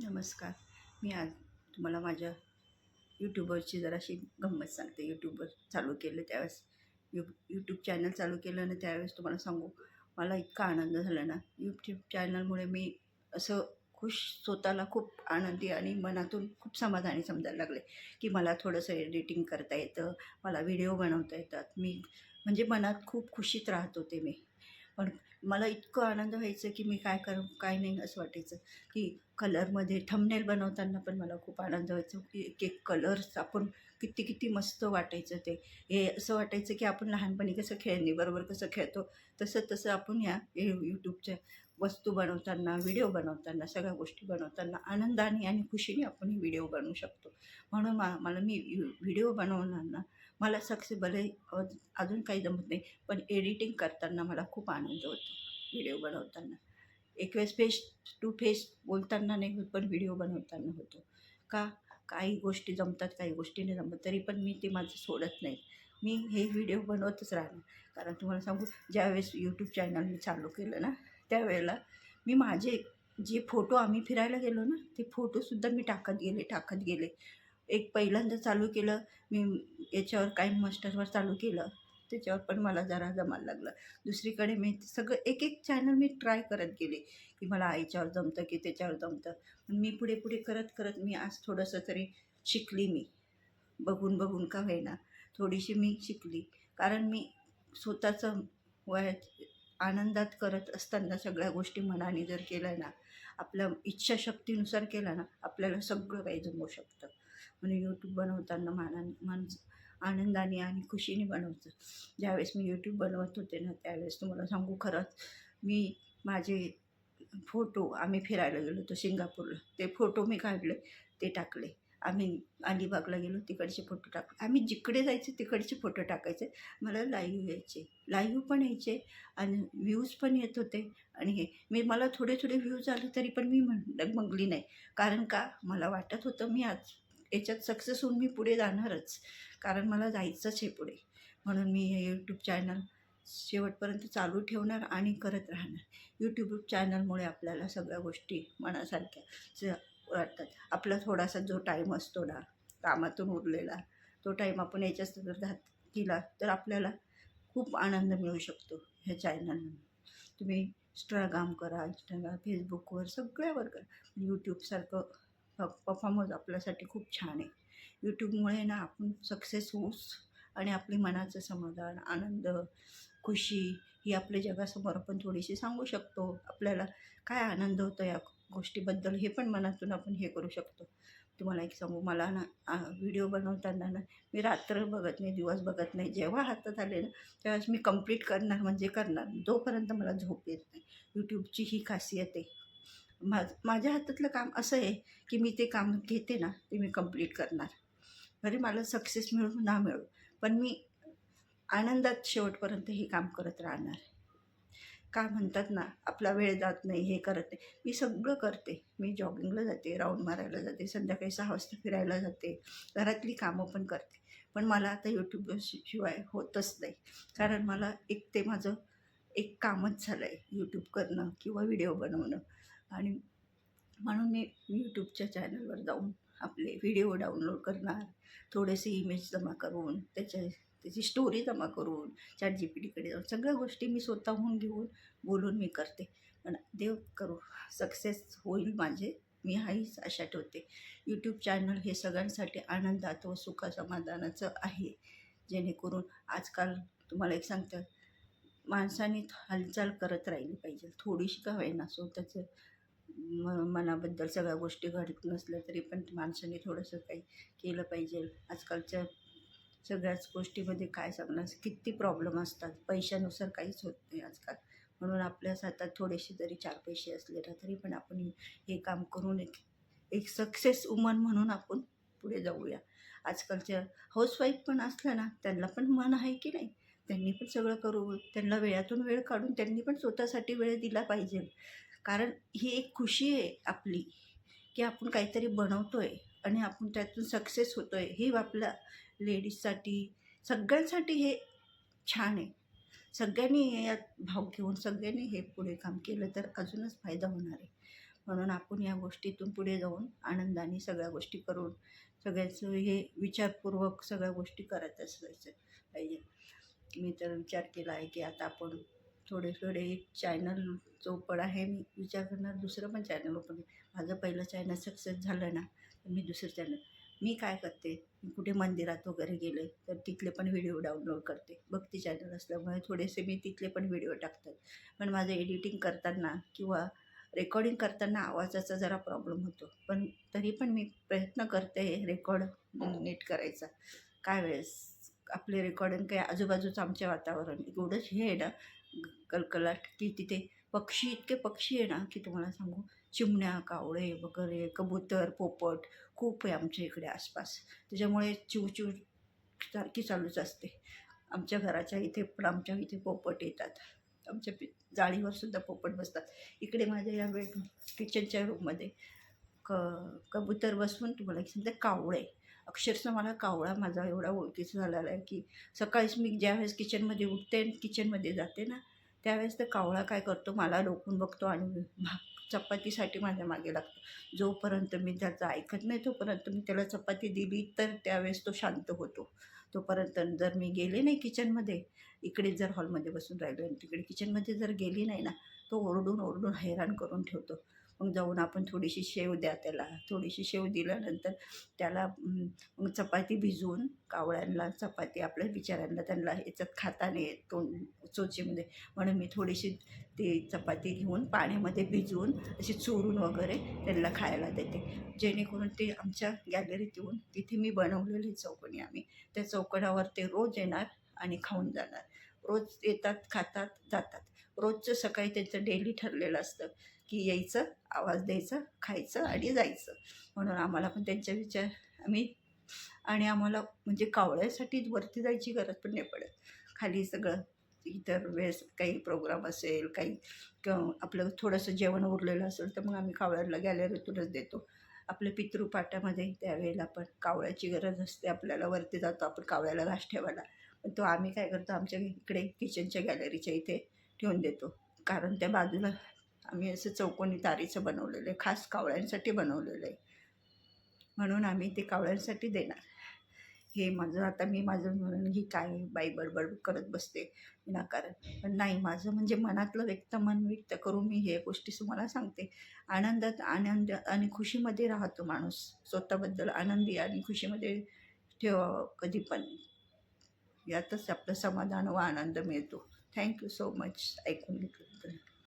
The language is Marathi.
नमस्कार. मी आज तुम्हाला माझ्या यूट्यूबवरची जराशी गंमत सांगते. यूट्यूबवर चालू केलं त्यावेळेस यूट्यूब चॅनल चालू केलं आणि त्यावेळेस तुम्हाला सांगू, मला इतका आनंद झाला ना, यूट्यूब चॅनलमुळे मी असं खुश, स्वतःला खूप आनंदी आणि मनातून खूप समाधानी समजायला लागले, की मला थोडंसं एडिटिंग करता येतं, मला व्हिडिओ बनवता येतात. म्हणजे मनात खूप खुशीत राहत होते मी. पण मला इतकं आनंद व्हायचं, की मी काय करू, काय नाही असं वाटायचं, की कलरमध्ये थंबनेल बनवताना पण मला खूप आनंद व्हायचा, की एक-एक कलर्स आपण किती किती मस्त वाटायचं ते. हे असं वाटायचं, की आपण लहानपणी कसं खेळणीबरोबर कसं खेळतो, तसं तसं आपण या यूट्यूबच्या वस्तू बनवताना, व्हिडिओ बनवताना, सगळ्या गोष्टी बनवताना आनंदाने आणि खुशीने आपण हे व्हिडिओ बनवू शकतो. म्हणून मला मी व्हिडिओ बनवताना मला सक्सेस भले अजून काही जमत नाही, पण एडिटिंग करताना मला खूप आनंद होतो व्हिडिओ बनवताना. एक वेळेस फेस टू फेस बोलताना नाही होत, पण व्हिडिओ बनवताना होतो. का? काही गोष्टी जमतात, काही गोष्टी नाही जमत, तरी पण मी ते माझं सोडत नाही. मी हे व्हिडिओ बनवतच राहणार. कारण तुम्हाला सांगू, ज्यावेळेस यूट्यूब चॅनल मी चालू केलं ना, त्यावेळेला मी माझे जे फोटो आम्ही फिरायला गेलो ना, ते फोटोसुद्धा मी टाकत गेले. एक पहिल्यांदा चालू केलं मी याच्यावर काइन मास्टरवर चालू केलं. त्याच्यावर पण मला जरा जमायला लागलं. दुसरीकडे मी सगळं एक-एक चॅनल मी ट्राय करत गेले, की मला याच्यावर जमतं की त्याच्यावर जमतं. पण मी पुढे-पुढे करत मी आज थोडंसं तरी शिकली मी. बघून का होईना, थोडीशी मी शिकली. कारण मी स्वतःचं वयात आनंदात करत असताना सगळ्या गोष्टी मनाने जर केल्या ना, आपल्या इच्छाशक्तीनुसार केलं ना, आपल्याला सगळं काही जमू शकतं. म्हणून यूट्यूब बनवताना आनंदाने आणि खुशीने बनवायचं. ज्यावेळेस मी यूट्यूब बनवत होते ना, त्यावेळेस तुम्हाला सांगू खरंच, मी माझे फोटो आम्ही फिरायला गेलो होतो सिंगापूरला. ते फोटो मी काढले, ते टाकले. आम्ही अलिबागला गेलो, तिकडचे फोटो टाकले. आम्ही जिकडे जायचे तिकडचे फोटो टाकायचे. मला लाईव्ह यायचे. लाईव्ह पण यायचे आणि व्ह्यूज पण येत होते आणि मला थोडे व्ह्यूज आले तरी पण मी डगमगली नाही. कारण का? मला वाटत होतं मी आज याच्यात सक्सेस होऊन मी पुढे जाणारच. कारण मला जायचंच आहे पुढे. म्हणून मी हे यूट्यूब चॅनल शेवटपर्यंत चालू ठेवणार आणि करत राहणार. यूट्यूब चॅनलमुळे आपल्याला सगळ्या गोष्टी मनासारख्या वाटतात. आपला थोडासा जो टाईम असतो ना, कामातून उरलेला, तो टाईम आपण याच्यात जर दिला तर आपल्याला खूप आनंद मिळू शकतो ह्या चॅनलनं. तुम्ही इंस्टाग्राम करा, फेसबुकवर सगळ्यावर करा. यूट्यूबसारखं परफॉर्मन्स आपल्यासाठी खूप छान आहे. यूट्यूबमुळे ना आपण सक्सेस होऊच आणि आपली मनाचं समाधान, आनंद, खुशी ही आपल्या जगासमोर आपण थोडीशी सांगू शकतो. आपल्याला काय आनंद होतो या गोष्टीबद्दल हे पण मनातून आपण हे करू शकतो. तुम्हाला एक सांगू, मला ना व्हिडिओ बनवताना ना मी रात्र बघत नाही, दिवस बघत नाही. जेव्हा हातात आले ना, त्यावेळेस मी कंप्लीट करणार म्हणजे करणार. जोपर्यंत मला झोप येत नाही. यूट्यूबची ही खासियत आहे. माझ्या हातातलं काम असं आहे, की मी ते काम घेते ना, ते मी कंप्लीट करणार. भले मला सक्सेस मिळो ना मिळो, पण मी आनंदात शेवटपर्यंत हे काम करत राहणार. का म्हणतात ना, आपला वेळ जात नाही, हे करत नाही. मी सगळं करते. मी जॉगिंगला जाते, राऊंड मारायला जाते, संध्याकाळी 6 वाजता फिरायला जाते, घरातली कामं पण करते. पण मला आता यूट्यूब शिवाय होतच नाही. कारण मला ते माझं एक कामच झालं आहे, यूट्यूब करणं किंवा व्हिडिओ बनवणं. आणि म्हणून मी यूट्यूबच्या चॅनलवर जाऊन आपले व्हिडिओ डाउनलोड करणार, थोडेसे इमेज जमा करून त्याची स्टोरी जमा करून ChatGPTकडे जाऊन सगळ्या गोष्टी मी स्वतःहून घेऊन बोलून मी करते. पण देव करो सक्सेस होईल माझे, मी हीच आशा ठेवते. यूट्यूब चॅनल हे सगळ्यांसाठी आनंदात व सुखसमाधानाचं आहे. जेणेकरून आजकाल तुम्हाला एक सांगते, माणसाने हालचाल करत राहिली पाहिजे. थोडीशी का होईना स्वतःचं मनाबद्दल सगळ्या गोष्टी घडत नसल्या तरी पण माणसाने थोडंसं काही केलं पाहिजे. आजकालच्या सगळ्याच गोष्टीमध्ये काय सांगणार, किती प्रॉब्लेम असतात. पैशानुसार काहीच होत नाही आजकाल. म्हणून आपल्या हातात थोडेसे जरी 4 पैसे असले ना, तरी पण आपण हे काम करून एक एक सक्सेस वुमन म्हणून आपण पुढे जाऊया. आजकालच्या हाऊसवाईफ पण असल्या ना, त्यांना पण मन आहे की नाही, त्यांनी पण सगळं करू, त्यांना वेळातून वेळ काढून त्यांनी पण स्वतःसाठी वेळ दिला पाहिजे. कारण ही एक खुशी आहे आपली, की आपण काहीतरी बनवतोय आणि आपण त्यातून सक्सेस होतोय. हे आपल्या लेडीजसाठी, सगळ्यांसाठी हे छान आहे. सगळ्यांनी यात भाग घेऊन सगळ्यांनी हे पुढे काम केलं तर अजूनच फायदा होणार आहे. म्हणून आपण या गोष्टीतून पुढे जाऊन आनंदाने सगळ्या गोष्टी करून सगळ्याचं हे विचारपूर्वक सगळ्या गोष्टी करत असायचं पाहिजे. मी तर विचार केला आहे की आता आपण थोडे थोडे एक चॅनल जो पण आहे मी विचार करणार दुसरं पण चॅनल ओपन. माझं पहिलं चॅनल सक्सेस झालं ना तर मी दुसरं चॅनल मी काय करते, मी कुठे मंदिरात वगैरे गेले तर तिथले पण व्हिडिओ डाउनलोड करते. भक्ती चॅनल असल्यामुळे थोडेसे मी तिथले पण व्हिडिओ टाकतात. पण माझं एडिटिंग करताना किंवा रेकॉर्डिंग करताना आवाजाचा जरा प्रॉब्लेम होतो. पण तरी पण मी प्रयत्न करते रेकॉर्ड नीट करायचा. काय वेळेस आपले रेकॉर्डिंग काही आजूबाजूचं आमच्या वातावरण एवढंच हे आहे ना कलकलाट, की तिथे इतके पक्षी आहे ना की तुम्हाला सांगू, चिमण्या, कावळे वगैरे, कबूतर, पोपट खूप आहे आमच्या इकडे आसपास. त्याच्यामुळे चिवचिव सारखी चालूच असते. आमच्या घराच्या इथे पण आमच्या इथे पोपट येतात. आमच्या जाळीवर सुद्धा पोपट बसतात. इकडे माझ्या या किचनच्या रूममध्ये कबूतर बसवून तुम्हाला सांगते कावळे, अक्षरशः मला कावळा माझा एवढा ओळखीचा झालेला आहे की सकाळीच मी ज्यावेळेस किचनमध्ये उठते आणि किचनमध्ये जाते ना त्यावेळेस तर कावळा काय करतो, मला डोकून बघतो आणि चपातीसाठी माझ्या मागे लागतो. जोपर्यंत मी त्याचं ऐकत नाही तोपर्यंत मी त्याला चपाती दिली तर त्यावेळेस तो शांत होतो. तोपर्यंत जर मी गेले नाही किचनमध्ये, इकडे जर हॉलमध्ये बसून राहिलो आणि तिकडे किचनमध्ये जर गेली नाही ना, तो ओरडून ओरडून हैराण करून ठेवतो. मग जाऊन आपण थोडीशी शेव द्या त्याला. थोडीशी शेव दिल्यानंतर त्याला मग चपाती भिजवून कावळ्यांना चपाती आपल्या बिचाऱ्यांना त्यांना याच्यात खाता नाही येत तोंड चोचीमध्ये, म्हणून मी थोडीशी ती चपाती घेऊन पाण्यामध्ये भिजवून अशी चुरून वगैरे त्यांना खायला देते. जेणेकरून ते आमच्या गॅलरीत येऊन तिथे मी बनवलेली चौकोनी आम्ही त्या चौकोनावर ते रोज येणार आणि खाऊन जाणार. रोज येतात, खातात, जातात. रोजचं सकाळी त्यांचं डेली ठरलेलं असतं की यायचं, आवाज द्यायचा, खायचं आणि जायचं. म्हणून आम्हाला पण त्यांचा विचार आम्ही आणि आम्हाला म्हणजे कावळ्यासाठी वरती जायची गरज पण नाही पडत. खाली सगळं इतर वेळेस काही प्रोग्राम असेल, काही आपलं थोडंसं जेवण उरलेलं असेल तर मग आम्ही कावळ्याला गॅलरीतूनच देतो. आपल्या पितृपाठामध्ये त्यावेळेला पण कावळ्याची गरज असते आपल्याला. वरती जातो आपण कावळ्याला घास ठेवायला, पण तो आम्ही काय करतो आमच्या इकडे किचनच्या गॅलरीच्या इथे ठेवून देतो. कारण त्या बाजूला आम्ही असं चौकोनी तारीचं बनवलेलं आहे, खास कावळ्यांसाठी बनवलेलं आहे. म्हणून आम्ही ते कावळ्यांसाठी देणार. हे माझं आता मी माझं म्हणून ही काय बाई बडबड करत बसते विनाकारण. पण नाही, माझं म्हणजे मनातलं मन व्यक्त करून मी हे गोष्टी तुम्हाला सांगते. आनंदात आनंद आणि खुशीमध्ये राहतो माणूस. स्वतःबद्दल आनंदी आणि खुशीमध्ये ठेवावं कधी पण. यातच आपलं समाधान व आनंद मिळतो. थँक्यू सो मच ऐकून घेतलं.